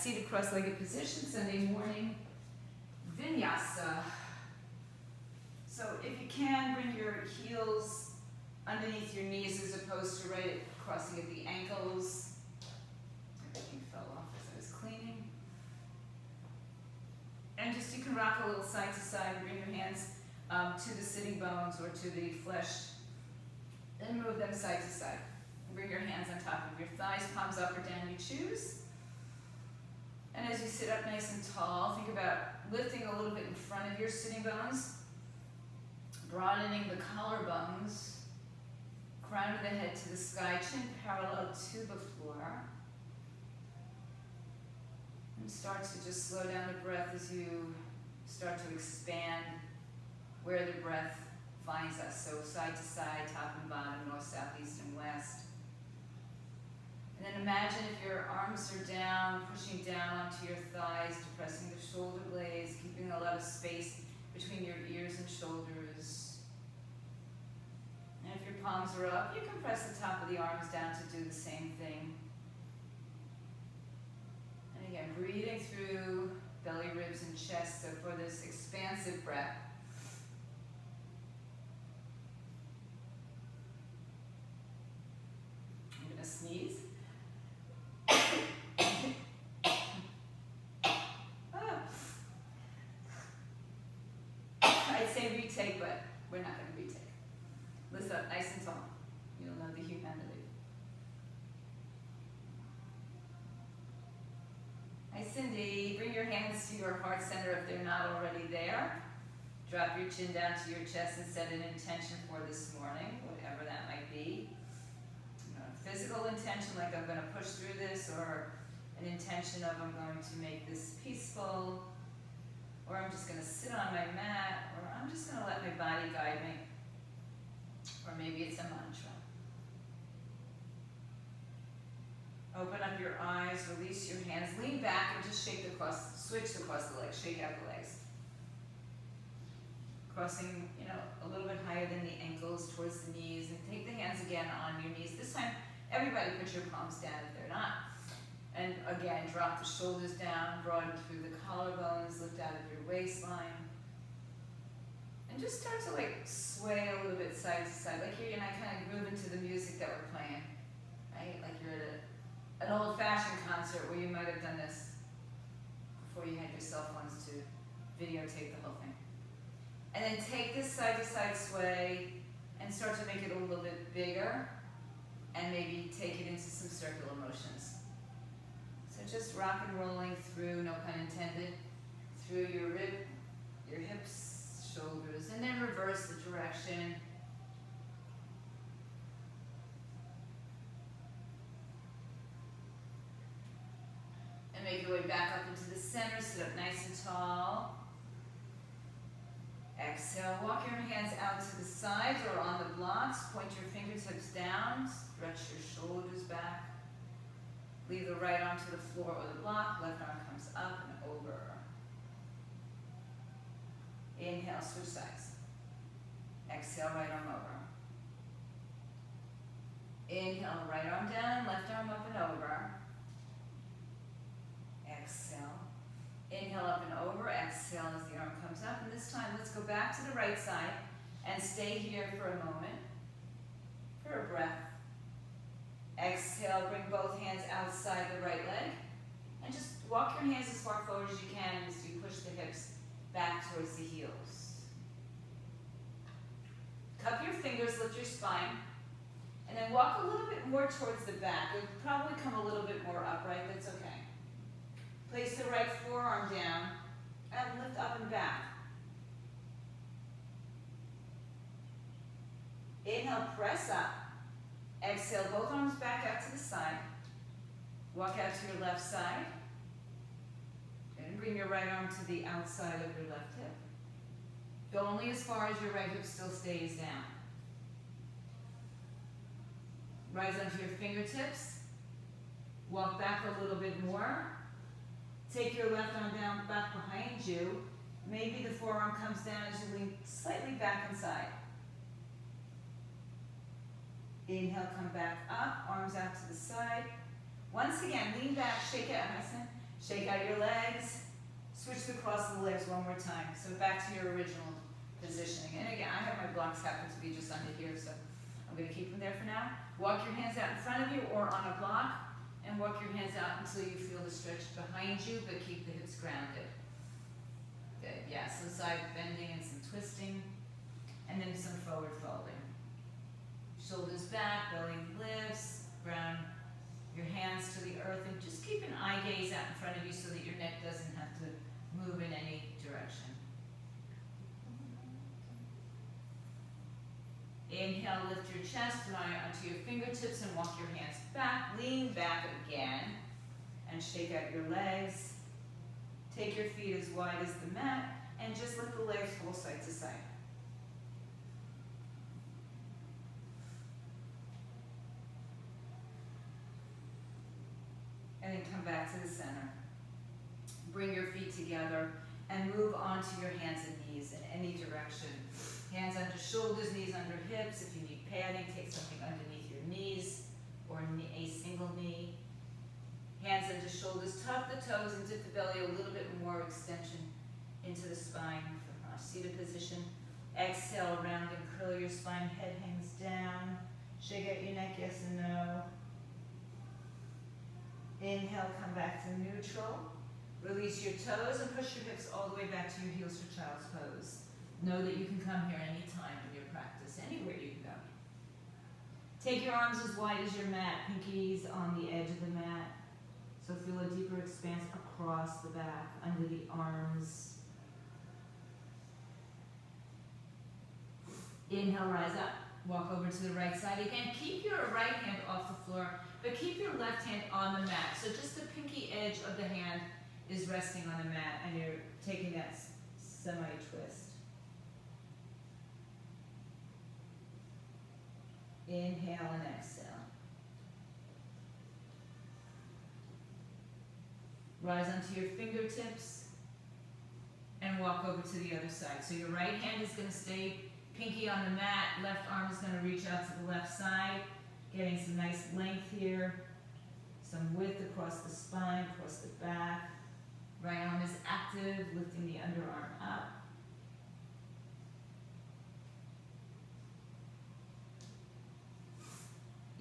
seated cross-legged position, Sunday morning, vinyasa. So if you can, bring your heels underneath your knees as opposed to right crossing at the ankles. Everything fell off as I was cleaning. And just, you can rock a little side to side, bring your hands to the sitting bones or to the flesh, and move them side to side. Bring your hands on top of your thighs, palms up or down, you choose. And as you sit up nice and tall, think about lifting a little bit in front of your sitting bones, broadening the collarbones, crown of the head to the sky, chin parallel to the floor. And start to just slow down the breath as you start to expand where the breath finds us. So side to side, top and bottom, north, south, east, and west. And then imagine if your arms are down, pushing down onto your thighs, depressing the shoulder blades, keeping a lot of space between your ears and shoulders. And if your palms are up, you can press the top of the arms down to do the same thing. And again, breathing through belly, ribs, and chest, so for this expansive breath. I'm going to sneeze. I'd say retake, but we're not going to retake. Lift up nice and tall. You'll know the humanity. Hi, Cindy. Bring your hands to your heart center if they're not already there. Drop your chin down to your chest and set an intention for this morning, whatever that might be. Physical intention, like I'm going to push through this, or an intention of I'm going to make this peaceful, or I'm just going to sit on my mat, or I'm just going to let my body guide me, or maybe it's a mantra. Open up your eyes, release your hands, lean back and just switch across the legs, shake out the legs. Crossing, a little bit higher than the ankles towards the knees, and take the hands again on your knees. This time, everybody put your palms down if they're not. And again, drop the shoulders down, broaden through the collarbones, lift out of your waistline. And just start to sway a little bit side to side, like you're kind of groove into the music that we're playing, right? Like you're at an old-fashioned concert where you might have done this before you had your cell phones to videotape the whole thing. And then take this side to side sway and start to make it a little bit bigger, and maybe take it into some circular motions. So just rock and rolling through, no pun intended, through your hips, shoulders, and then reverse the direction. And make your way back up into the center, sit up nice and tall. Exhale, walk your hands out to the sides or on the blocks, point your fingertips down, stretch your shoulders back. Leave the right arm to the floor or the block, left arm comes up and over. Inhale, switch sides. Exhale, right arm over. Inhale, right arm down, left arm up and over. Exhale. Inhale up and over, exhale as the arm comes up. And this time, let's go back to the right side and stay here for a moment, for a breath. Exhale, bring both hands outside the right leg. And just walk your hands as far forward as you can as you push the hips back towards the heels. Cup your fingers, lift your spine. And then walk a little bit more towards the back. You'll probably come a little bit more upright, that's okay. Place the right forearm down and lift up and back. Inhale, press up. Exhale, both arms back out to the side. Walk out to your left side. And bring your right arm to the outside of your left hip. Go only as far as your right hip still stays down. Rise onto your fingertips. Walk back a little bit more. Take your left arm down back behind you. Maybe the forearm comes down as you lean slightly back inside. Inhale, come back up, arms out to the side. Once again, lean back, shake out, Shake out your legs. Switch the cross of the legs one more time. So back to your original positioning. And again, I have my blocks happen to be just under here, so I'm going to keep them there for now. Walk your hands out in front of you or on a block, and walk your hands out until you feel the stretch behind you, but keep the hips grounded. Good, yeah, some side bending and some twisting, and then some forward folding. Shoulders back, belly lifts, ground your hands to the earth, and just keep an eye gaze out in front of you so that your neck doesn't have to move in any direction. Inhale, lift your chest, lie onto your fingertips and walk your hands back. Lean back again and shake out your legs. Take your feet as wide as the mat and just let the legs fall side to side. And then come back to the center. Bring your feet together and move onto your hands and knees in any direction. Hands under shoulders, knees under hips. If you need padding, take something underneath your knees or a single knee. Hands under shoulders, tuck the toes and dip the belly a little bit more extension into the spine from seated position. Exhale, round and curl your spine, head hangs down. Shake out your neck, yes and no. Inhale, come back to neutral. Release your toes and push your hips all the way back to your heels for child's pose. Know that you can come here anytime in your practice, anywhere you can go. Take your arms as wide as your mat, pinkies on the edge of the mat. So feel a deeper expanse across the back, under the arms. Inhale, rise up. Walk over to the right side again. Keep your right hand off the floor, but keep your left hand on the mat. So just the pinky edge of the hand is resting on the mat, and you're taking that semi-twist. Inhale and exhale. Rise onto your fingertips and walk over to the other side. So your right hand is going to stay pinky on the mat, left arm is going to reach out to the left side, getting some nice length here, some width across the spine, across the back. Right arm is active, lifting the underarm up.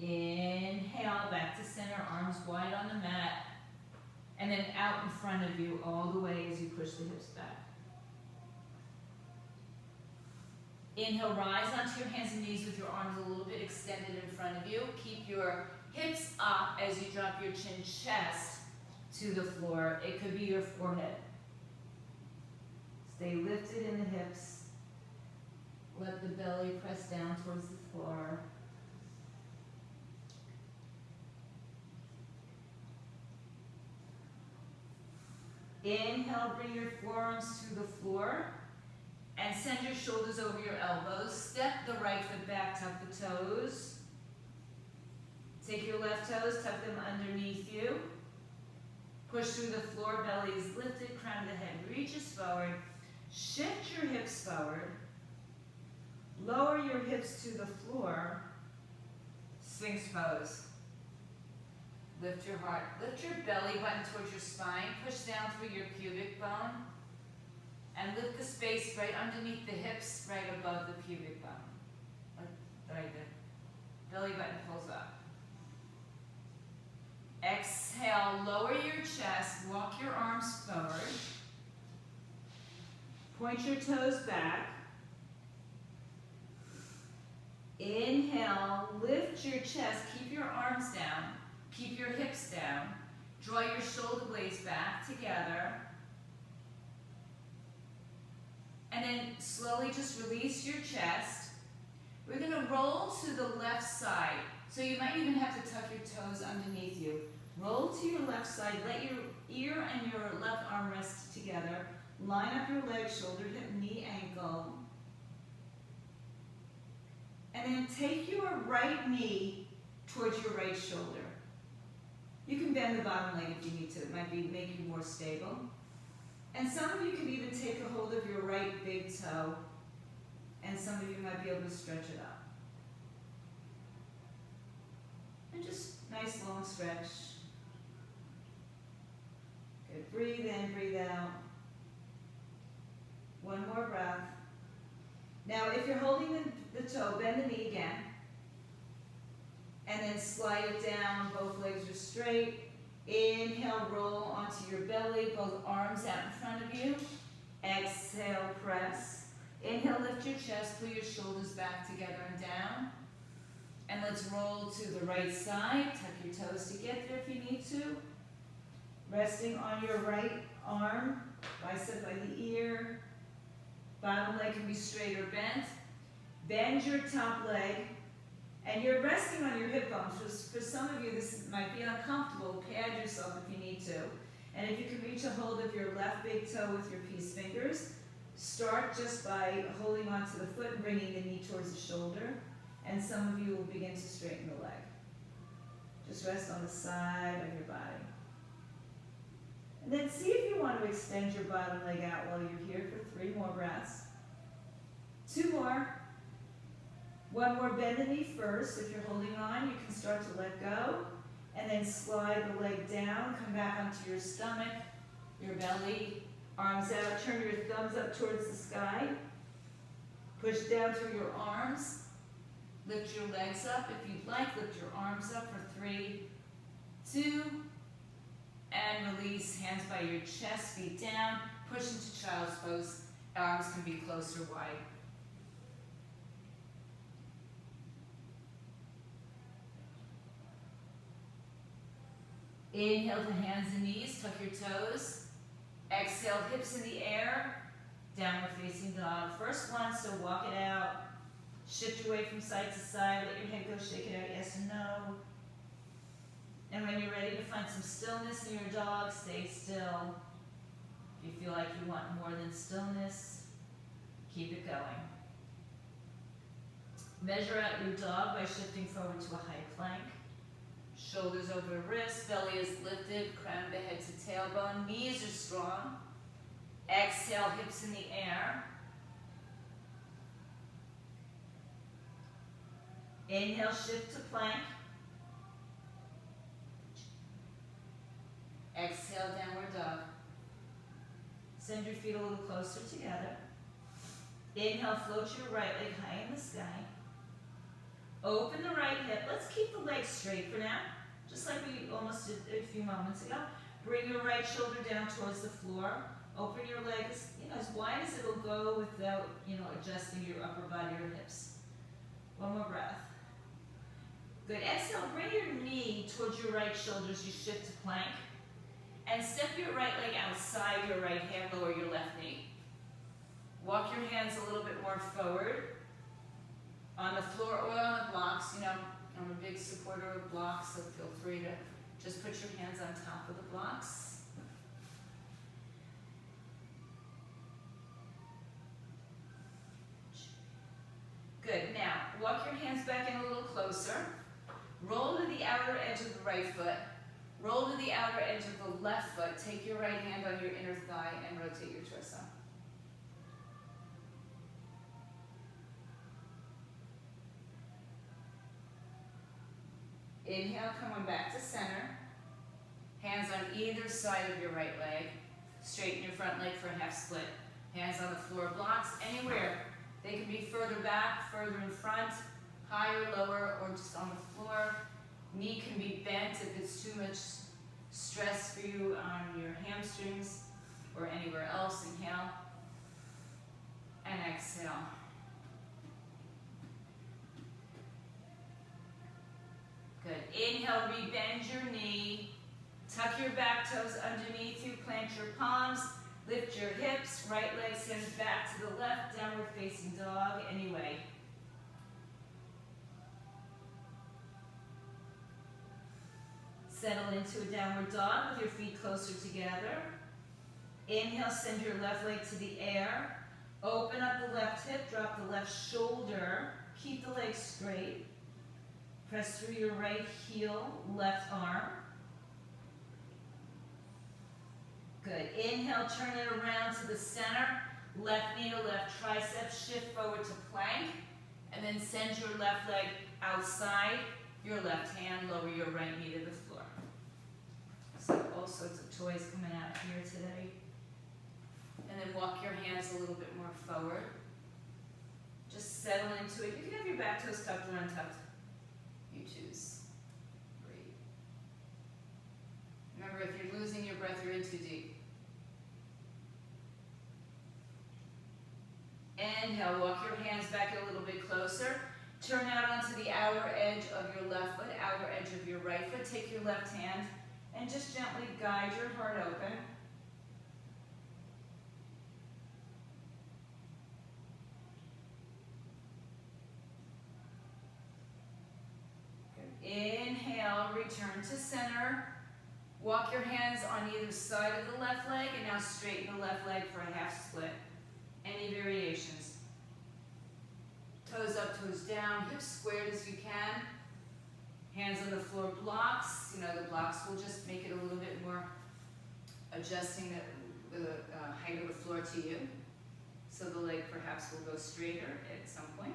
Inhale, back to center, arms wide on the mat, and then out in front of you all the way as you push the hips back. Inhale, rise onto your hands and knees with your arms a little bit extended in front of you. Keep your hips up as you drop your chin, chest to the floor. It could be your forehead. Stay lifted in the hips. Let the belly press down towards the floor. Inhale, bring your forearms to the floor and send your shoulders over your elbows. Step the right foot back, tuck the toes. Take your left toes, tuck them underneath you. Push through the floor, belly is lifted, crown of the head reaches forward. Shift your hips forward. Lower your hips to the floor. Sphinx pose. Lift your heart. Lift your belly button towards your spine. Push down through your pubic bone. And lift the space right underneath the hips, right above the pubic bone. Right there. Belly button pulls up. Exhale, lower your chest, walk your arms forward. Point your toes back. Inhale, lift your chest, keep your arms down, keep your hips down. Draw your shoulder blades back together. And then slowly just release your chest. We're going to roll to the left side. So you might even have to tuck your toes underneath you. Roll to your left side. Let your ear and your left arm rest together. Line up your legs, shoulder, hip, knee, ankle. And then take your right knee towards your right shoulder. You can bend the bottom leg if you need to. It might make you more stable. And some of you can even take a hold of your right big toe, and some of you might be able to stretch it up. And just nice long stretch. Good. Breathe in, breathe out. One more breath. Now, if you're holding the toe, bend the knee again. And then slide it down, both legs are straight. Inhale, roll onto your belly, both arms out in front of you. Exhale, press. Inhale, lift your chest, pull your shoulders back together and down. And let's roll to the right side. Tuck your toes to get there if you need to. Resting on your right arm, bicep by the ear. Bottom leg can be straight or bent. Bend your top leg. And you're resting on your hip bones. For some of you, this might be uncomfortable. Pad yourself if you need to. And if you can reach a hold of your left big toe with your peace fingers, start just by holding onto the foot and bringing the knee towards the shoulder. And some of you will begin to straighten the leg. Just rest on the side of your body. And then see if you want to extend your bottom leg out while you're here for 3 more breaths. 2 more. 1 more, bend the knee first. If you're holding on, you can start to let go. And then slide the leg down, come back onto your stomach, your belly, arms out. Turn your thumbs up towards the sky. Push down through your arms. Lift your legs up. If you'd like, lift your arms up for 3, 2, and release. Hands by your chest, feet down. Push into child's pose. Arms can be close or wide. Inhale to hands and knees, tuck your toes. Exhale, hips in the air, downward facing dog. First one, so walk it out. Shift your weight from side to side, let your head go, shake it out, yes or no. And when you're ready to find some stillness in your dog, stay still. If you feel like you want more than stillness, keep it going. Measure out your dog by shifting forward to a high plank. Shoulders over wrists, belly is lifted, crown of the head to tailbone, knees are strong. Exhale, hips in the air. Inhale, shift to plank. Exhale, downward dog. Send your feet a little closer together. Inhale, float your right leg high in the sky. Open the right hip. Let's keep the legs straight for now, just like we almost did a few moments ago. Bring your right shoulder down towards the floor. Open your legs, as wide as it'll go without, adjusting your upper body or hips. One more breath. Good. Exhale, bring your knee towards your right shoulder as you shift to plank. And step your right leg outside your right hand, lower your left knee. Walk your hands a little bit more forward. On the floor or on the blocks, I'm a big supporter of blocks, so feel free to just put your hands on top of the blocks. Good. Now, walk your hands back in a little closer. Roll to the outer edge of the right foot. Roll to the outer edge of the left foot. Take your right hand on your inner thigh and rotate your torso. Inhale, coming back to center. Hands on either side of your right leg. Straighten your front leg for a half split. Hands on the floor blocks, anywhere. They can be further back, further in front, higher, lower, or just on the floor. Knee can be bent if it's too much stress for you on your hamstrings or anywhere else. Inhale and exhale. Good. Inhale, rebend your knee. Tuck your back toes underneath you. Plant your palms. Lift your hips. Right leg sends back to the left. Downward facing dog. Anyway. Settle into a downward dog with your feet closer together. Inhale, send your left leg to the air. Open up the left hip. Drop the left shoulder. Keep the leg straight. Press through your right heel, left arm. Good. Inhale, turn it around to the center. Left knee to left tricep. Shift forward to plank. And then send your left leg outside your left hand. Lower your right knee to the floor. So all sorts of toys coming out here today. And then walk your hands a little bit more forward. Just settle into it. You can have your back toes tucked or untucked. You choose. Great. Remember, if you're losing your breath, you're in too deep. Inhale, walk your hands back a little bit closer. Turn out onto the outer edge of your left foot, outer edge of your right foot. Take your left hand and just gently guide your heart open. Good. Inhale, return to center. Walk your hands on either side of the left leg and now straighten the left leg for a half split. Any variations? Toes up, toes down, hips squared as you can. Hands on the floor, blocks. You know, the blocks will just make it a little bit more adjusting the height of the floor to you. So the leg perhaps will go straighter at some point.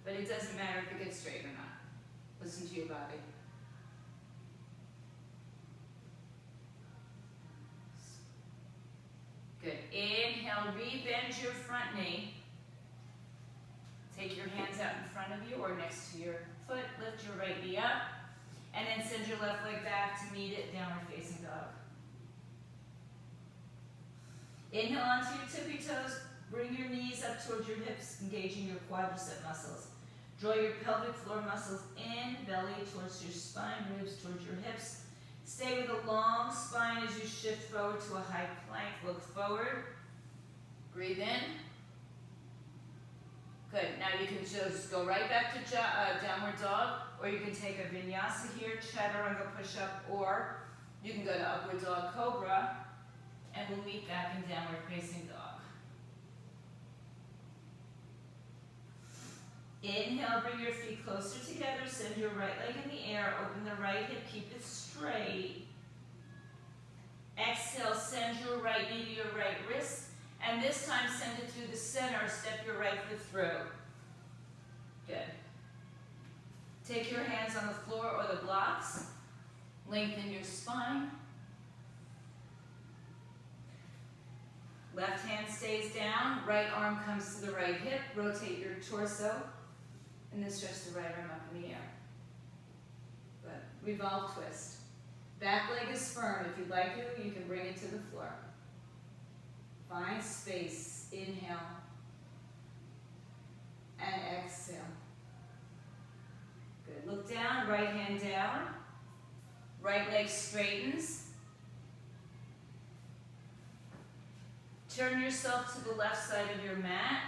But it doesn't matter if it gets straight or not. Listen to your body. Good. Inhale, rebend your front knee. Take your hands out in front of you or next to your foot. Lift your right knee up. And then send your left leg back to meet it, downward facing dog. Inhale onto your tippy toes. Bring your knees up towards your hips, engaging your quadricep muscles. Draw your pelvic floor muscles in, belly towards your spine, ribs towards your hips. Stay with a long spine as you shift forward to a high plank. Look forward. Breathe in. Good. Now you can just go right back to downward dog, or you can take a vinyasa here, chaturanga push-up, or you can go to upward dog cobra, and we'll meet back in downward facing dog. Inhale, bring your feet closer together, send your right leg in the air, open the right hip, keep it straight. Exhale, send your right knee to your right wrist, and this time send it through the center, step your right foot through. Good. Take your hands on the floor or the blocks, lengthen your spine. Left hand stays down, right arm comes to the right hip, rotate your torso, and then stretch the right arm up in the air. Good. Revolve twist. Back leg is firm. If you'd like to, you can bring it to the floor. Find space. Inhale. And exhale. Good. Look down, right hand down. Right leg straightens. Turn yourself to the left side of your mat.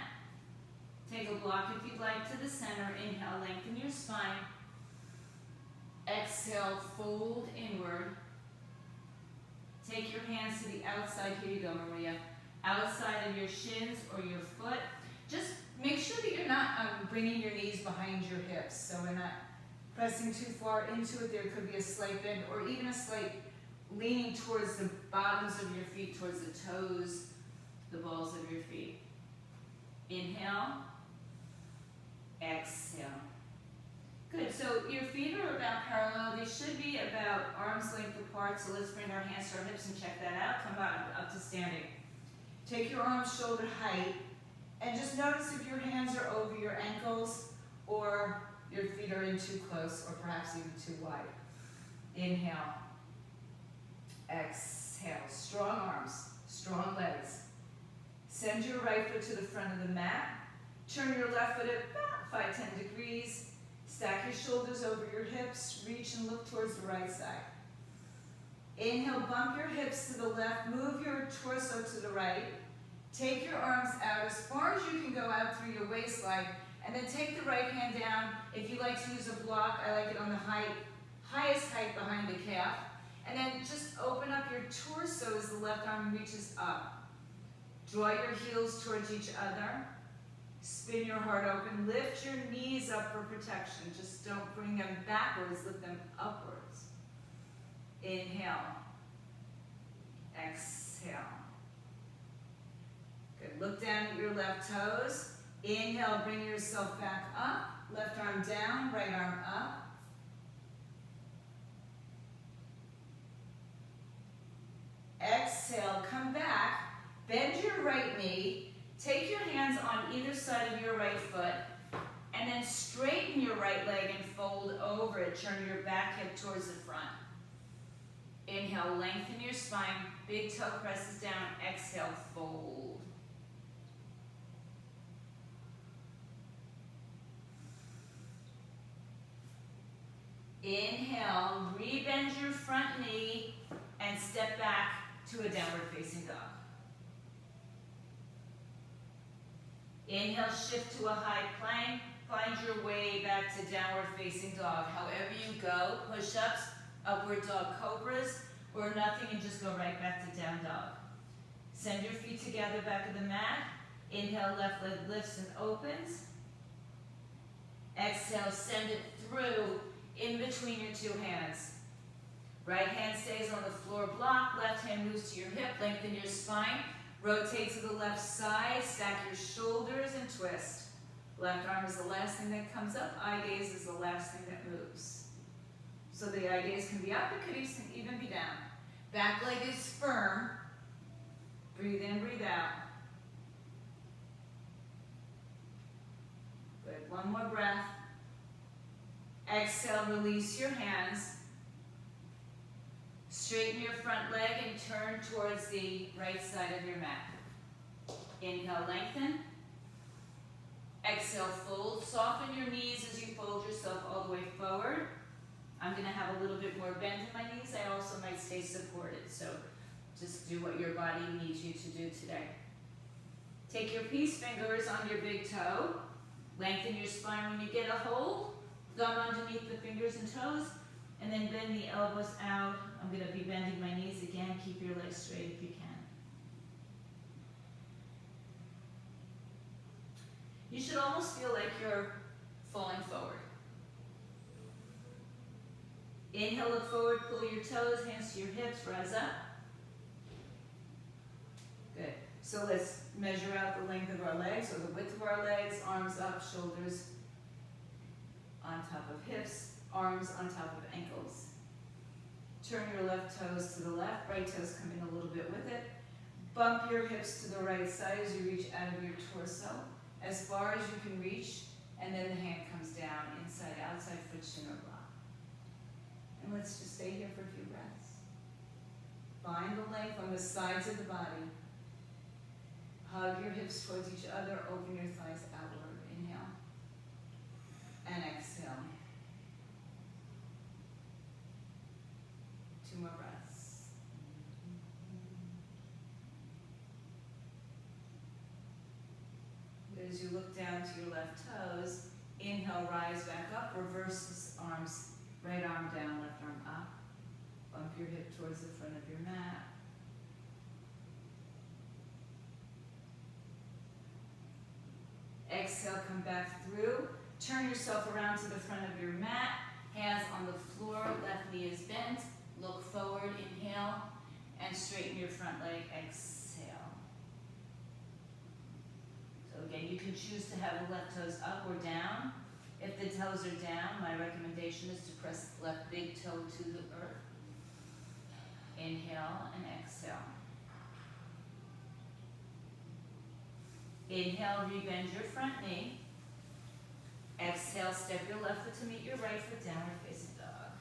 Take a block if you'd like to the center. Inhale, lengthen your spine. Exhale, fold inward. Take your hands to the outside. Here you go, Maria. Outside of your shins or your foot. Just make sure that you're not bringing your knees behind your hips. So we're not pressing too far into it. There could be a slight bend or even a slight leaning towards the bottoms of your feet, towards the toes, the balls of your feet. Inhale. Exhale. Good, so your feet are about parallel. They should be about arm's length apart, so let's bring our hands to our hips and check that out. Come up to standing. Take your arms shoulder height, and just notice if your hands are over your ankles or your feet are in too close or perhaps even too wide. Inhale. Exhale. Strong arms, strong legs. Send your right foot to the front of the mat. Turn your left foot at about 5-10 degrees. Stack your shoulders over your hips. Reach and look towards the right side. Inhale, bump your hips to the left. Move your torso to the right. Take your arms out as far as you can go out through your waistline. And then take the right hand down. If you like to use a block, I like it on the highest height behind the calf. And then just open up your torso as the left arm reaches up. Draw your heels towards each other. Spin your heart open. Lift your knees up for protection. Just don't bring them backwards. Lift them upwards. Inhale. Exhale. Good. Look down at your left toes. Inhale. Bring yourself back up. Left arm down. Right arm up. exhale, come back, bend your right knee, take your hands on either side of your right foot, and then straighten your right leg and fold over it. Turn your back hip towards the front. Inhale, lengthen your spine, big toe presses down, exhale, fold. Inhale, rebend your front knee and step back to a downward facing dog. Inhale, shift to a high plank, find your way back to downward facing dog. However you go, push-ups, upward dog cobras, or nothing and just go right back to down dog. Send your feet together back of the mat. Inhale, left leg lifts and opens. Exhale, send it through in between your two hands. Right hand stays on the floor block, left hand moves to your hip, lengthen your spine, rotate to the left side, stack your shoulders and twist. Left arm is the last thing that comes up, eye gaze is the last thing that moves. So the eye gaze can be up, it could even be down. Back leg is firm. Breathe in, breathe out. Good, one more breath. Exhale, release your hands. Straighten your front leg and turn towards the right side of your mat. Inhale, lengthen. Exhale, fold. Soften your knees as you fold yourself all the way forward. I'm going to have a little bit more bend in my knees. I also might stay supported, so just do what your body needs you to do today. Take your peace fingers on your big toe. Lengthen your spine when you get a hold. Thumb underneath the fingers and toes, and then bend the elbows out. I'm going to be bending my knees again. Keep your legs straight if you can. You should almost feel like you're falling forward. Inhale, look forward, pull your toes, hands to your hips, rise up. Good. So let's measure out the length of our legs, or the width of our legs, arms up, shoulders on top of hips, arms on top of ankles. Turn your left toes to the left, right toes come in a little bit with it. Bump your hips to the right side as you reach out of your torso, as far as you can reach, and then the hand comes down, inside, outside, foot, shin, or block. And let's just stay here for a few breaths. Find the length on the sides of the body. Hug your hips towards each other, open your thighs outward. Inhale. And exhale. 2 more breaths. As you look down to your left toes, inhale, rise back up, reverse arms, right arm down, left arm up. Bump your hip towards the front of your mat. Exhale, come back through. Turn yourself around to the front of your mat. Hands on the floor, left knee is bent. Look forward, inhale, and straighten your front leg, exhale. So again, you can choose to have the left toes up or down. If the toes are down, my recommendation is to press the left big toe to the earth. Inhale and exhale. Inhale, rebend your front knee. Exhale, step your left foot to meet your right foot, downward facing dog.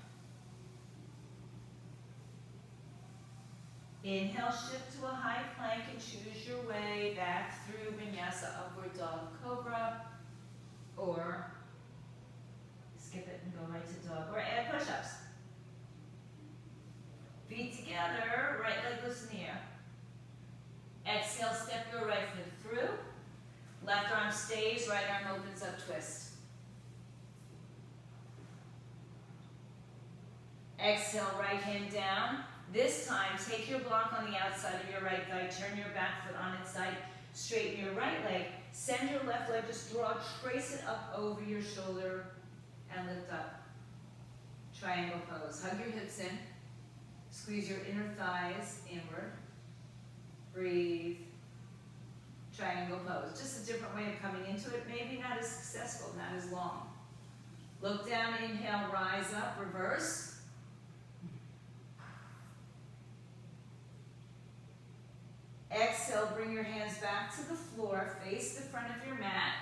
Inhale, shift to a high plank and choose your way back through vinyasa, upward dog cobra, or skip it and go right to dog, or add push-ups. Feet together, right leg lifts in the air. Exhale, step your right foot through. Left arm stays, right arm opens up, twist. Exhale, right hand down. This time, take your block on the outside of your right thigh, turn your back foot on its side, straighten your right leg, send your left leg, just draw, trace it up over your shoulder, and lift up. Triangle pose. Hug your hips in. Squeeze your inner thighs inward. Breathe. Triangle pose. Just a different way of coming into it. Maybe not as successful, not as long. Look down, inhale, rise up, reverse. Exhale, bring your hands back to the floor, face the front of your mat.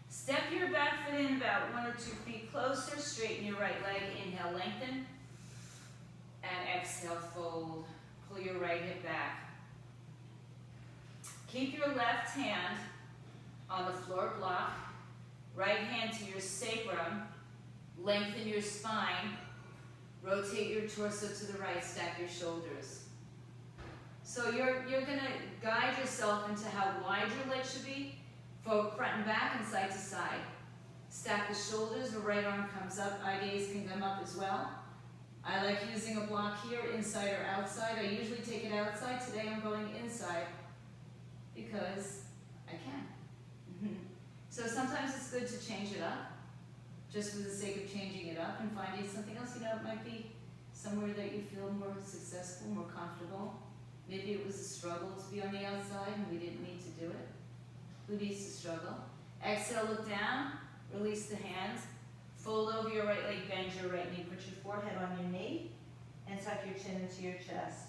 Step your back foot in about 1 or 2 feet closer, straighten your right leg, inhale, lengthen. And exhale, fold. Pull your right hip back. Keep your left hand on the floor block. Right hand to your sacrum. Lengthen your spine. Rotate your torso to the right. Stack your shoulders. So you're going to guide yourself into how wide your legs should be. Front and back and side to side. Stack the shoulders. The right arm comes up. Eye gaze can come up as well. I like using a block here, inside or outside. I usually take it outside. Today I'm going inside because I can. So sometimes it's good to change it up, just for the sake of changing it up and finding something else. You know, it might be somewhere that you feel more successful, more comfortable. Maybe it was a struggle to be on the outside and we didn't need to do it. Who needs to struggle? Exhale, look down, release the hands. Fold over your right leg, bend your right knee. Put your forehead on your knee and tuck your chin into your chest.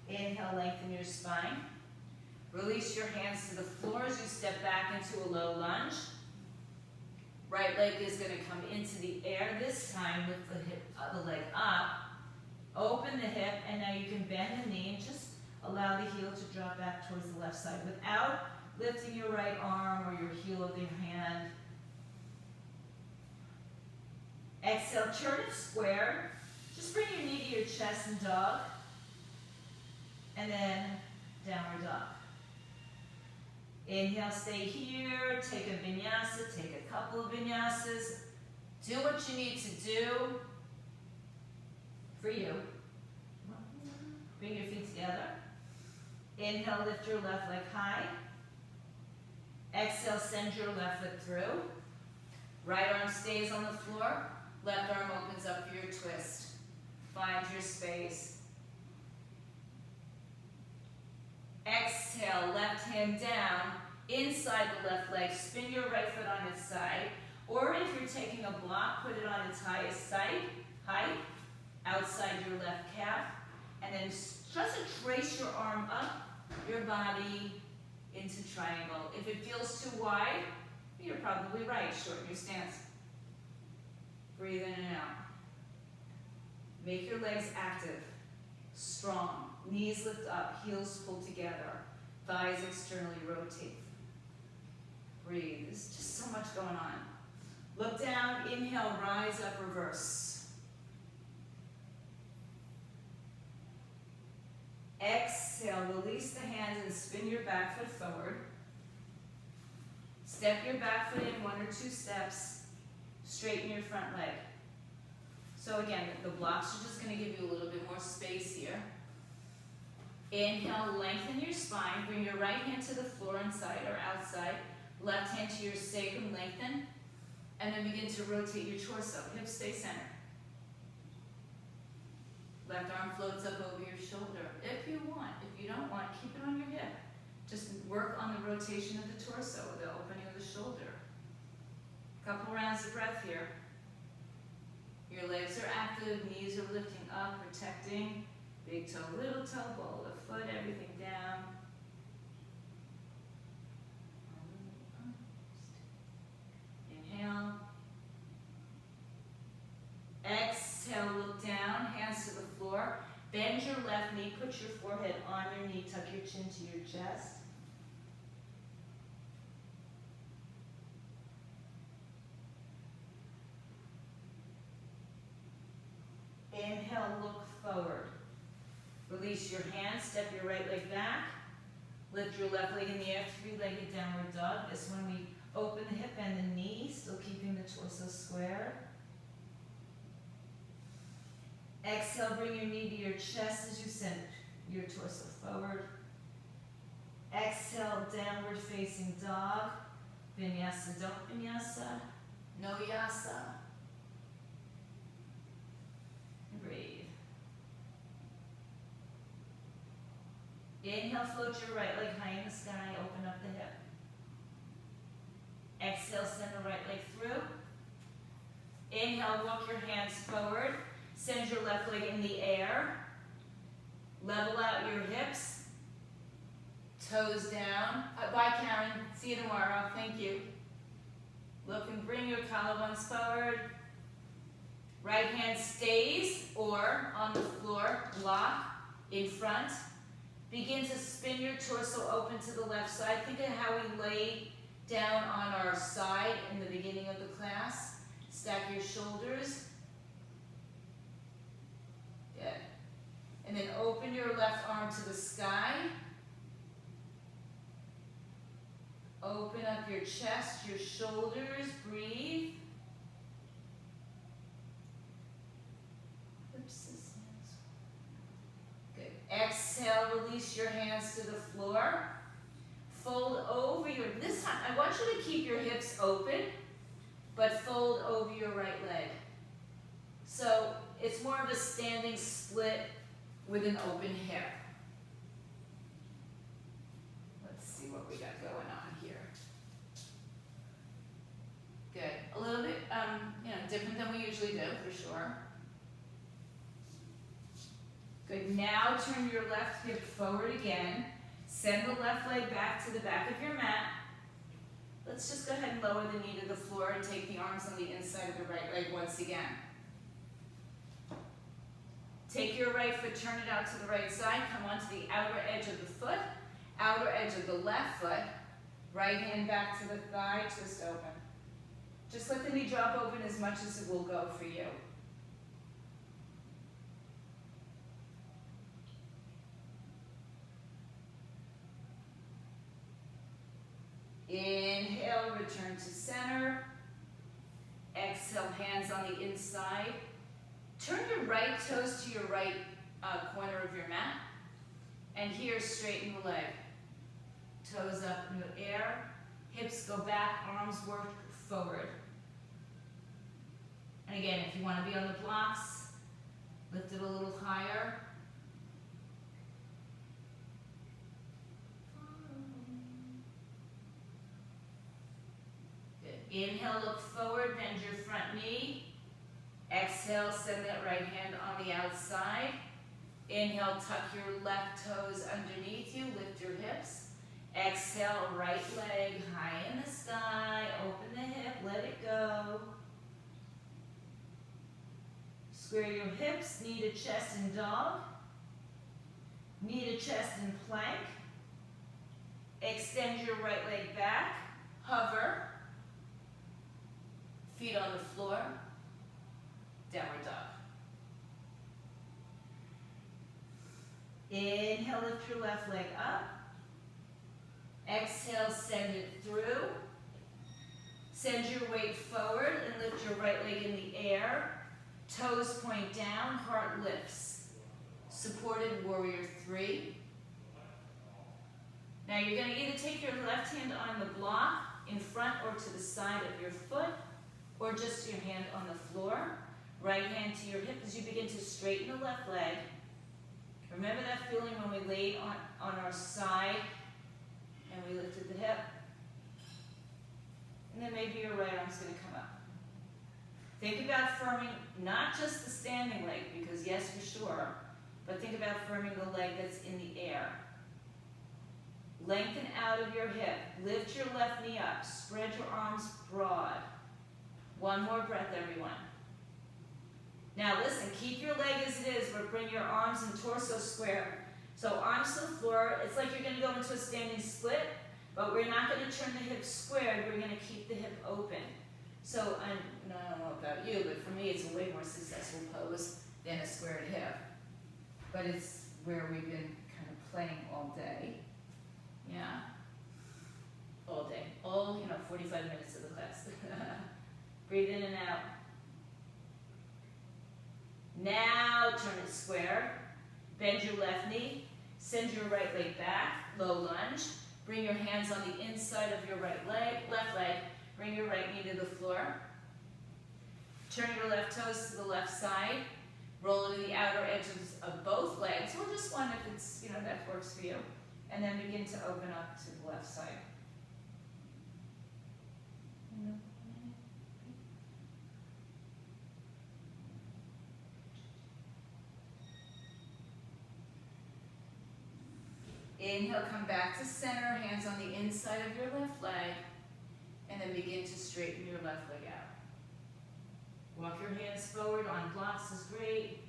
Inhale, lengthen your spine. Release your hands to the floor as you step back into a low lunge. Right leg is going to come into the air, this time with the leg up. Open the hip, and now you can bend the knee and just allow the heel to drop back towards the left side without lifting your right arm or your heel of your hand. Exhale, turn it square. Just bring your knee to your chest and dog. And then downward dog. Inhale, stay here. Take a vinyasa, take a couple of vinyasas. Do what you need to do for you. Bring your feet together. Inhale, lift your left leg high. Exhale, send your left foot through. Right arm stays on the floor. Left arm opens up for your twist. Find your space. Exhale, left hand down, inside the left leg. Spin your right foot on its side. Or if you're taking a block, put it on its highest height, outside your left calf. And then just trace your arm up, your body into triangle. If it feels too wide, you're probably right. Shorten your stance. Breathe in and out. Make your legs active, strong. Knees lift up, heels pull together. Thighs externally rotate. Breathe. There's just so much going on. Look down, inhale, rise up, reverse. Exhale, release the hands and spin your back foot forward. Step your back foot in 1 or 2 steps. Straighten your front leg. So again, the blocks are just going to give you a little bit more space here. Inhale, lengthen your spine. Bring your right hand to the floor inside or outside. Left hand to your sacrum, lengthen. And then begin to rotate your torso. Hips stay centered. Left arm floats up over your shoulder. If you want. If you don't want, keep it on your hip. Just work on the rotation of the torso, the opening of the shoulder. Couple rounds of breath here. Your legs are active, knees are lifting up, protecting. Big toe, little toe, ball of foot, everything down. Inhale. Exhale, look down, hands to the floor. Bend your left knee, put your forehead on your knee, tuck your chin to your chest. Inhale, look forward. Release your hands, step your right leg back. Lift your left leg in the air, 3-legged downward dog. This one we open the hip and the knee, still keeping the torso square. Exhale, bring your knee to your chest as you send your torso forward. Exhale, downward facing dog. Vinyasa, don't vinyasa. No yasa. Breathe. Inhale, float your right leg high in the sky, open up the hip. Exhale, send the right leg through. Inhale, walk your hands forward. Send your left leg in the air. Level out your hips. Toes down. Bye, Karen. See you tomorrow. Thank you. Look and bring your collarbones forward. Right hand stays or on the floor, block in front. Begin to spin your torso open to the left side. Think of how we lay down on our side in the beginning of the class. Stack your shoulders. Good. And then open your left arm to the sky. Open up your chest, your shoulders, breathe. Good. Exhale, release your hands to the floor. Fold over your, this time, I want you to keep your hips open, but fold over your right leg. So it's more of a standing split with an open hip. Let's see what we got going on here. Good. A little bit, different than we usually do, for sure. Good. Now turn your left hip forward again. Send the left leg back to the back of your mat. Let's just go ahead and lower the knee to the floor and take the arms on the inside of the right leg once again. Take your right foot, turn it out to the right side. Come onto the outer edge of the foot, outer edge of the left foot. Right hand back to the thigh, twist open. Just let the knee drop open as much as it will go for you. Inhale, return to center. Exhale, hands on the inside. Turn your right toes to your right corner of your mat. And here, straighten the leg. Toes up in the air. Hips go back, arms work forward. And again, if you want to be on the blocks, lift it a little higher. Inhale, look forward, bend your front knee. Exhale, send that right hand on the outside. Inhale, tuck your left toes underneath you, lift your hips. Exhale, right leg high in the sky, open the hip, let it go. Square your hips, knee to chest in dog. Knee to chest in plank. Extend your right leg back, hover. Feet on the floor, downward dog. Inhale, lift your left leg up. Exhale, send it through. Send your weight forward and lift your right leg in the air. Toes point down, heart lifts. Supported warrior 3. Now you're going to either take your left hand on the block in front or to the side of your foot, or just your hand on the floor. Right hand to your hip as you begin to straighten the left leg. Remember that feeling when we laid on our side and we lifted the hip? And then maybe your right arm's going to come up. Think about firming not just the standing leg, because yes, for sure, but think about firming the leg that's in the air. Lengthen out of your hip. Lift your left knee up. Spread your arms broad. One more breath, everyone. Now listen, keep your leg as it is, but bring your arms and torso square. So arms to the floor. It's like you're going to go into a standing split, but we're not going to turn the hips squared. We're going to keep the hip open. So I don't know about you, but for me it's a way more successful pose than a squared hip. But it's where we've been kind of playing all day. Yeah. All day. All, 45 minutes of the class. Breathe in and out. Now turn it square. Bend your left knee. Send your right leg back. Low lunge. Bring your hands on the inside of your right leg, left leg. Bring your right knee to the floor. Turn your left toes to the left side. Roll to the outer edges of both legs, or just one if it's, that works for you. And then begin to open up to the left side. Inhale, come back to center, hands on the inside of your left leg, and then begin to straighten your left leg out. Walk your hands forward on blocks is great.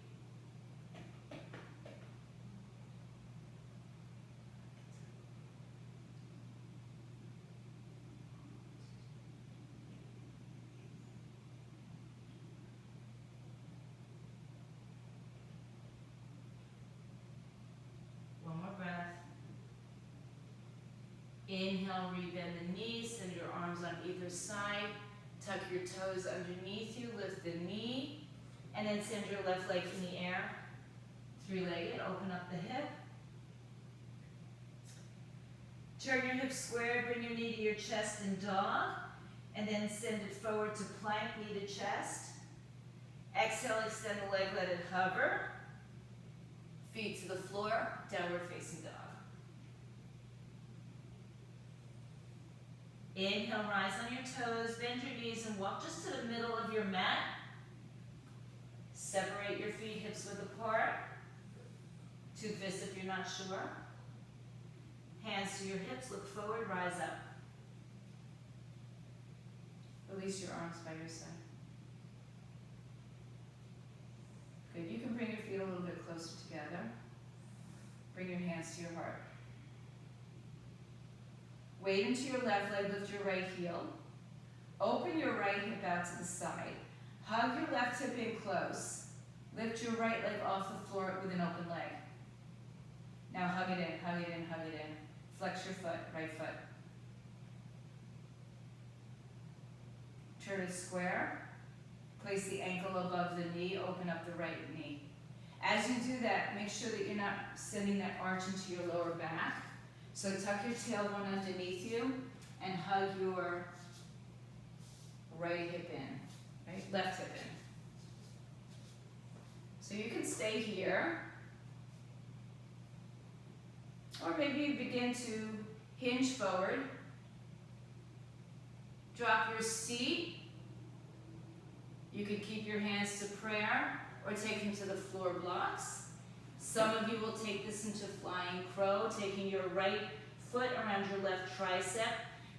One more breath. Inhale, rebend the knees, send your arms on either side. Tuck your toes underneath you, lift the knee, and then send your left leg in the air. Three-legged, open up the hip. Turn your hips square, bring your knee to your chest in dog, and then send it forward to plank, knee to chest. Exhale, extend the leg, let it hover. Feet to the floor, downward facing dog. Inhale, rise on your toes, bend your knees, and walk just to the middle of your mat. Separate your feet hips width apart. To fists if you're not sure. Hands to your hips, look forward, rise up. Release your arms by your side. Good, you can bring your feet a little bit closer together. Bring your hands to your heart. Weight into your left leg, lift your right heel. Open your right hip out to the side. Hug your left hip in close. Lift your right leg off the floor with an open leg. Now hug it in, hug it in, hug it in. Flex your foot, right foot. Turn it square. Place the ankle above the knee, open up the right knee. As you do that, make sure that you're not sending that arch into your lower back. So tuck your tailbone underneath you and hug your right hip in, right? Left hip in. So you can stay here. Or maybe you begin to hinge forward. Drop your seat. You can keep your hands to prayer or take them to the floor blocks. Some of you will take this into flying crow, taking your right foot around your left tricep.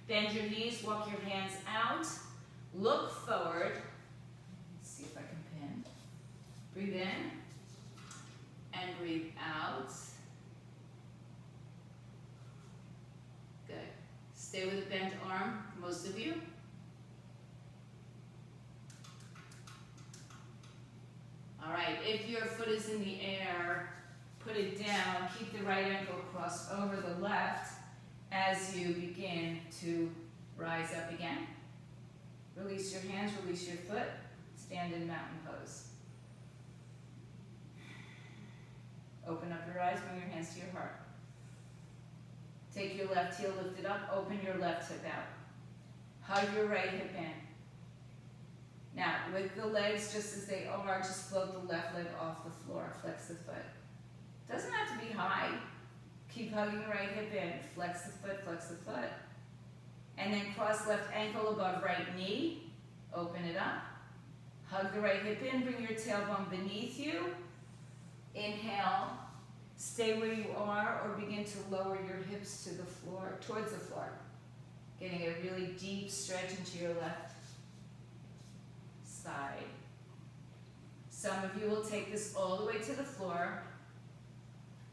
Bend your knees, walk your hands out. Look forward. Let's see if I can pin. Breathe in and breathe out. Good. Stay with a bent arm, most of you. All right, if your foot is in the air, put it down. Keep the right ankle crossed over the left as you begin to rise up again. Release your hands, release your foot. Stand in mountain pose. Open up your eyes, bring your hands to your heart. Take your left heel, lift it up, open your left hip out. Hug your right hip in. Now, with the legs just as they are, just float the left leg off the floor. Flex the foot. Doesn't have to be high. Keep hugging the right hip in. Flex the foot, flex the foot. And then cross left ankle above right knee. Open it up. Hug the right hip in. Bring your tailbone beneath you. Inhale. Stay where you are or begin to lower your hips to the floor, towards the floor. Getting a really deep stretch into your left side. Some of you will take this all the way to the floor.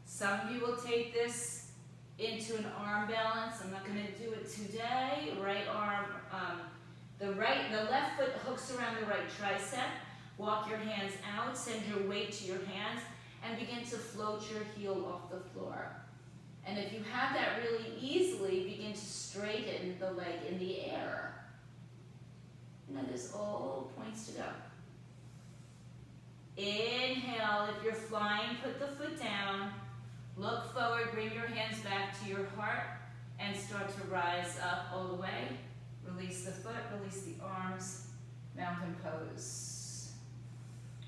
Some of you will take this into an arm balance. I'm not going to do it today. Right arm, the left foot hooks around the right tricep. Walk your hands out, send your weight to your hands, and begin to float your heel off the floor. And if you have that really easily, begin to straighten the leg in the air. You know, there's all points to go. Inhale, if you're flying, put the foot down. Look forward, bring your hands back to your heart, and start to rise up all the way. Release the foot, release the arms, mountain pose.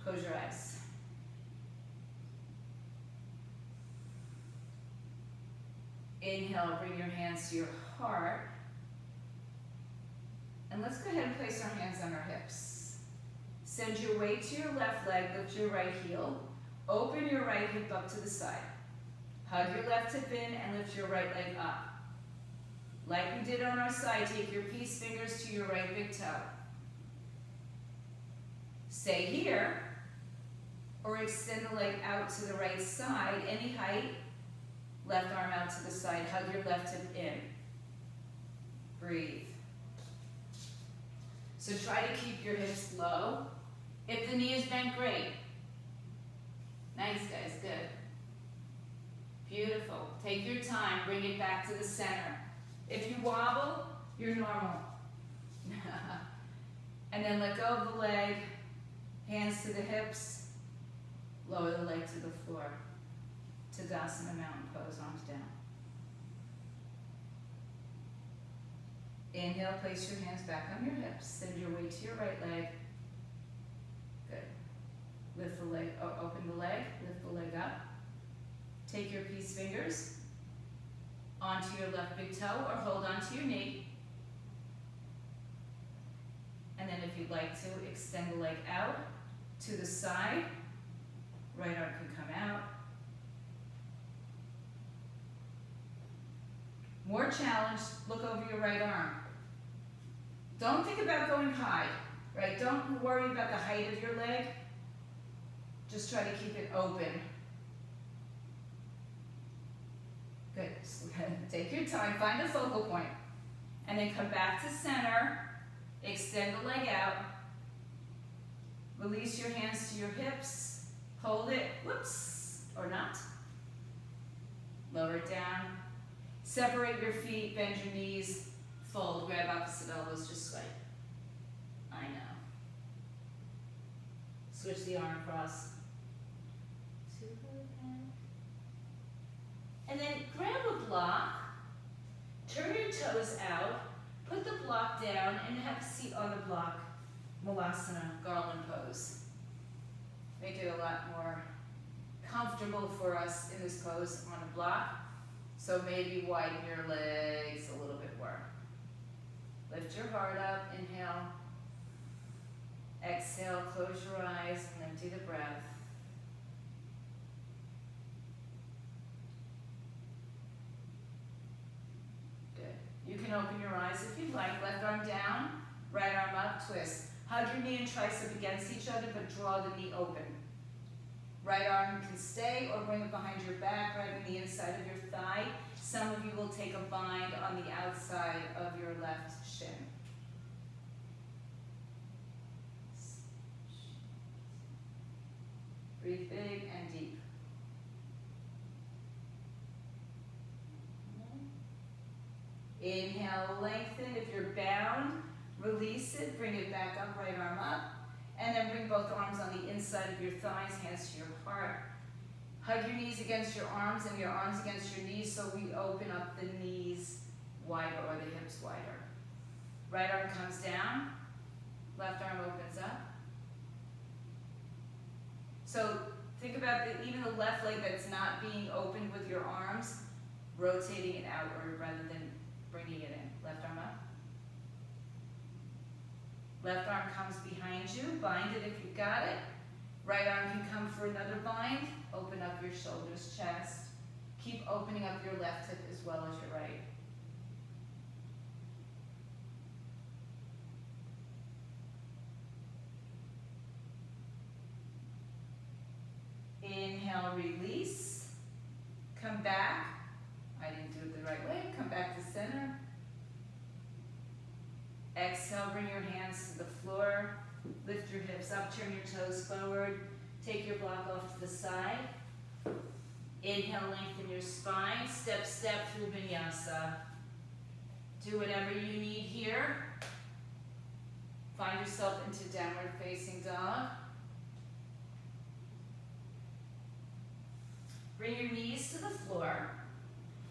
Close your eyes. Inhale, bring your hands to your heart. And let's go ahead and place our hands on our hips. Send your weight to your left leg, lift your right heel. Open your right hip up to the side. Hug your left hip in and lift your right leg up. Like we did on our side, take your peace fingers to your right big toe. Stay here, or extend the leg out to the right side, any height. Left arm out to the side, hug your left hip in. Breathe. So try to keep your hips low. If the knee is bent, great. Nice, guys, good. Beautiful. Take your time, bring it back to the center. If you wobble, you're normal. And then let go of the leg, hands to the hips, lower the leg to the floor. Tadasana, mountain pose, arms down. Inhale, place your hands back on your hips. Send your weight to your right leg. Good. Lift the leg, open the leg, lift the leg up. Take your peace fingers onto your left big toe or hold onto your knee. And then if you'd like to, extend the leg out to the side. Right arm can come out. More challenge, look over your right arm. Don't think about going high, right? Don't worry about the height of your leg. Just try to keep it open. Good. Take your time, find a focal point, and then come back to center. Extend the leg out. Release your hands to your hips. Hold it, whoops, or not. Lower it down. Separate your feet, bend your knees, fold, grab opposite elbows, just swipe. I know. Switch the arm across. And then grab a block, turn your toes out, put the block down, and have a seat on the block. Malasana, garland pose. Make it a lot more comfortable for us in this pose on a block. So maybe widen your legs a little bit more. Lift your heart up, inhale. Exhale, close your eyes and empty the breath. Good. You can open your eyes if you'd like. Left arm down, right arm up, twist. Hug your knee and tricep against each other, but draw the knee open. Right arm can stay or bring it behind your back, right on the inside of your thigh. Some of you will take a bind on the outside of your left shin. Breathe big and deep. Inhale, lengthen. If you're bound, release it, bring it back up, right arm up. And then bring both arms on the inside of your thighs, hands to your heart. Hug your knees against your arms and your arms against your knees so we open up the knees wider or the hips wider. Right arm comes down, left arm opens up. So think about even the left leg that's not being opened with your arms, rotating it outward rather than bringing it in. Left arm up. Left arm comes behind you, bind it if you've got it. Right arm can come for another bind. Open up your shoulders, chest. Keep opening up your left hip as well as your right. Inhale, release. Come back. I didn't do it the right way. Come back to center. Exhale, bring your hands to the floor. Lift your hips up, turn your toes forward. Take your block off to the side. Inhale, lengthen your spine. Step, step through vinyasa. Do whatever you need here. Find yourself into downward facing dog. Bring your knees to the floor.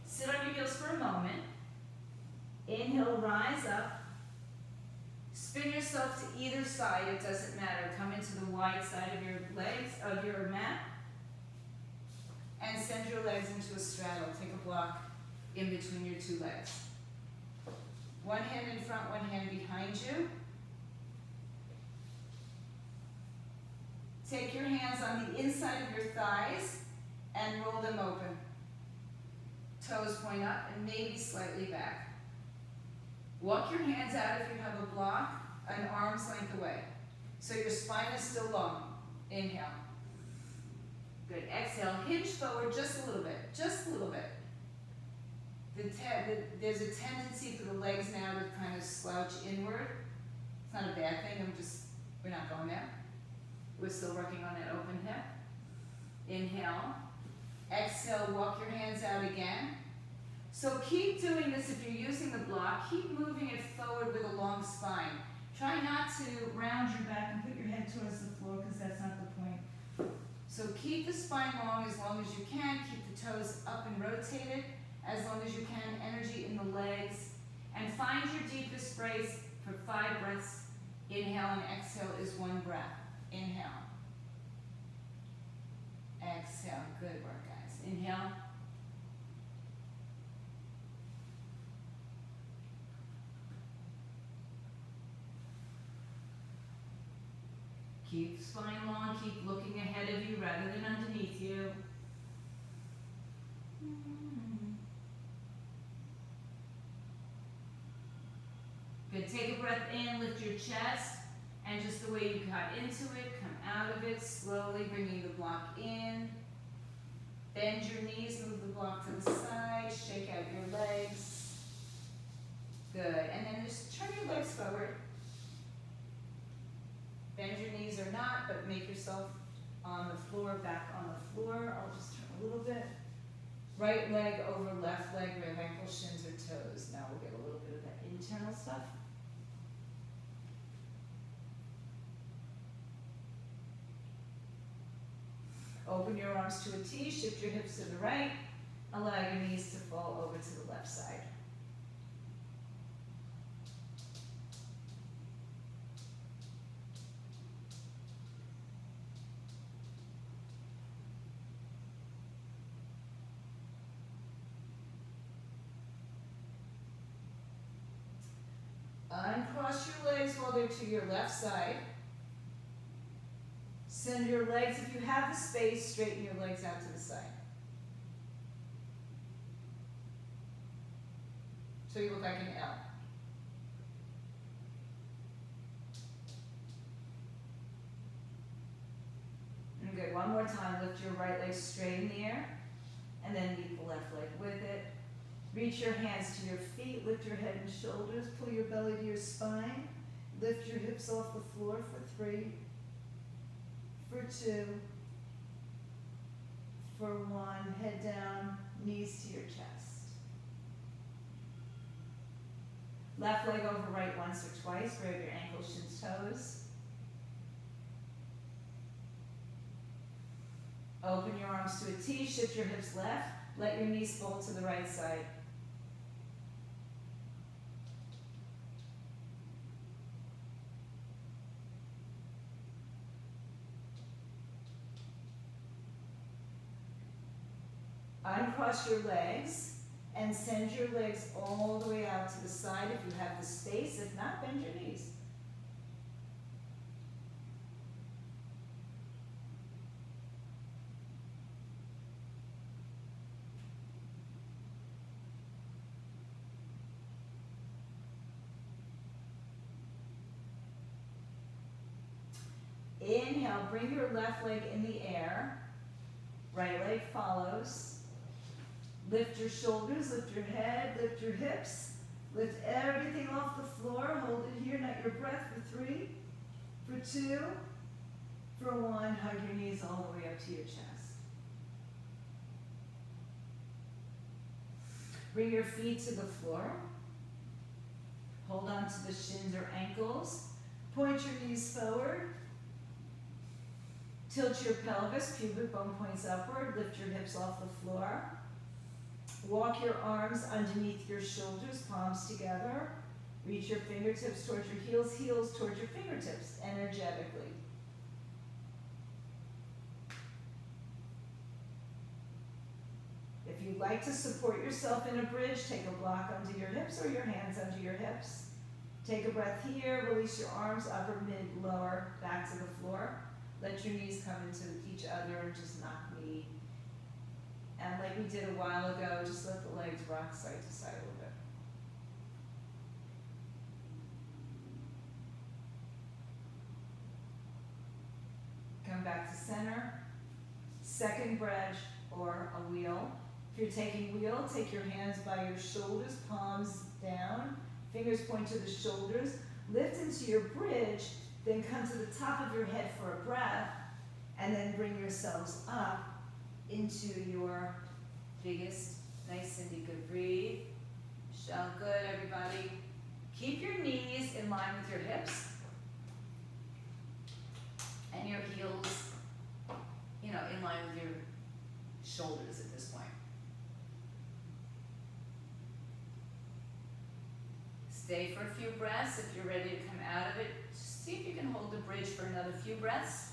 Sit on your heels for a moment. Inhale, rise up. Spin yourself to either side, it doesn't matter. Come into the wide side of your legs, of your mat. And send your legs into a straddle. Take a block in between your two legs. One hand in front, one hand behind you. Take your hands on the inside of your thighs and roll them open. Toes point up and maybe slightly back. Walk your hands out if you have a block, an arm's length away. So your spine is still long. Inhale. Good. Exhale. Hinge forward just a little bit. Just a little bit. There's a tendency for the legs now to kind of slouch inward. It's not a bad thing. We're not going there. We're still working on that open hip. Inhale. Exhale. Walk your hands out again. So keep doing this. If you're using the block, keep moving it forward with a long spine. Try not to round your back and put your head towards the floor because that's not the point. So keep the spine long as you can. Keep the toes up and rotated as long as you can. Energy in the legs. And find your deepest brace for 5 breaths. Inhale and exhale is 1 breath. Inhale. Exhale. Good work, guys. Inhale. Keep spine long, keep looking ahead of you rather than underneath you. Good, take a breath in, lift your chest, and just the way you got into it, come out of it, slowly bringing the block in. Bend your knees, move the block to the side, shake out your legs. Good, and then just turn your legs forward. Bend your knees or not, but make yourself on the floor, back on the floor. I'll just turn a little bit. Right leg over left leg, right ankle, shins, or toes. Now we'll get a little bit of that internal stuff. Open your arms to a T, shift your hips to the right. Allow your knees to fall over to the left side. Uncross your legs while they're to your left side. Send your legs, if you have the space, straighten your legs out to the side. So you look like an L. And good, one more time, lift your right leg straight in the air, and then meet the left leg with it. Reach your hands to your feet, lift your head and shoulders, pull your belly to your spine, lift your hips off the floor for 3, for 2, for 1, head down, knees to your chest. Left leg over right once or twice, grab your ankles, shins, toes. Open your arms to a T, shift your hips left, let your knees fold to the right side. Uncross your legs and send your legs all the way out to the side if you have the space. If not, bend your knees. Inhale, bring your left leg in the air. Right leg follows. Lift your shoulders, lift your head, lift your hips. Lift everything off the floor. Hold it here, not your breath, for 3, for 2, for 1. Hug your knees all the way up to your chest. Bring your feet to the floor. Hold on to the shins or ankles. Point your knees forward. Tilt your pelvis, pubic bone points upward. Lift your hips off the floor. Walk your arms underneath your shoulders, palms together. Reach your fingertips towards your heels, heels towards your fingertips, energetically. If you'd like to support yourself in a bridge, take a block under your hips or your hands under your hips. Take a breath here, release your arms, upper, mid, lower, back to the floor. Let your knees come into each other and just knock knee And like we did a while ago, just let the legs rock side to side a little bit. Come back to center. Second bridge or a wheel. If you're taking wheel, take your hands by your shoulders, palms down, fingers point to the shoulders, lift into your bridge, then come to the top of your head for a breath, and then bring yourselves up into your biggest. Nice, Cindy, good. Breathe. Michelle, good, everybody. Keep your knees in line with your hips and your heels, in line with your shoulders at this point. Stay for a few breaths. If you're ready to come out of it, see if you can hold the bridge for another few breaths.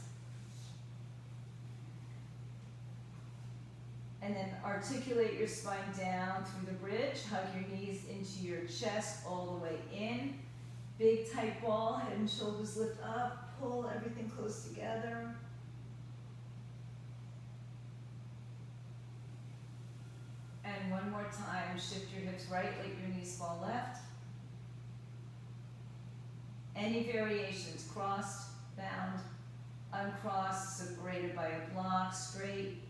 And then articulate your spine down through the bridge. Hug your knees into your chest all the way in. Big tight ball, head and shoulders lift up. Pull everything close together. And one more time, shift your hips right, let your knees fall left. Any variations, crossed, bound, uncrossed, separated by a block, straight.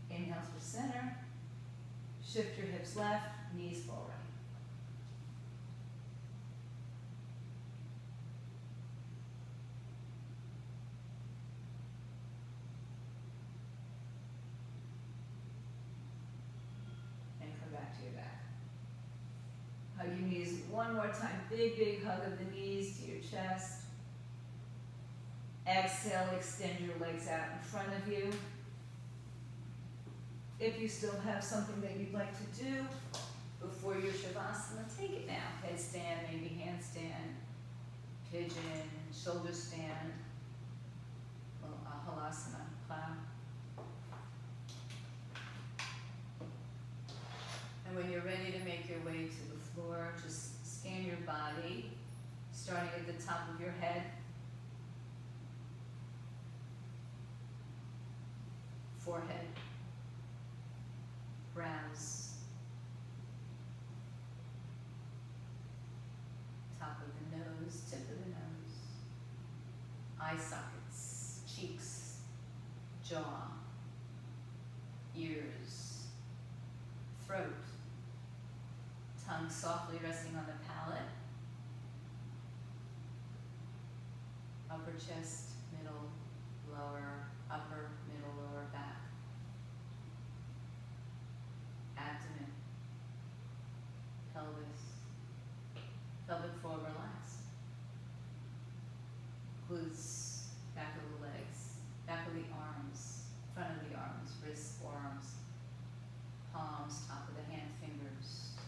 Inhale through center. Shift your hips left, knees fall right. And come back to your back. Hug your knees one more time. Big, big hug of the knees to your chest. Exhale, extend your legs out in front of you. If you still have something that you'd like to do before your Shavasana, take it now. Headstand, maybe handstand, pigeon, shoulder stand, halasana, plow. And when you're ready to make your way to the floor, just scan your body, starting at the top of your head. Forehead. Brows, top of the nose, tip of the nose, eye sockets, cheeks, jaw, ears, throat, tongue softly resting on the palate, upper chest, middle, lower, upper, middle, lower back. Abdomen, pelvis, pelvic floor relaxed, glutes, back of the legs, back of the arms, front of the arms, wrists, forearms, palms, top of the hand, fingers,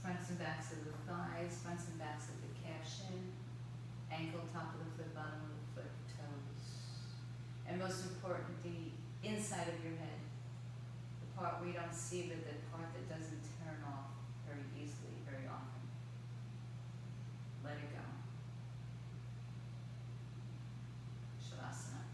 fronts and backs of the thighs, fronts and backs of the calf, shin, ankle, top of the foot, bottom of the foot, toes, and most important, the inside of your head. Part we don't see, but the part that doesn't turn off very easily, very often. Let it go. Shavasana.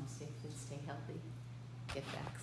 Stay fit, stay healthy, get back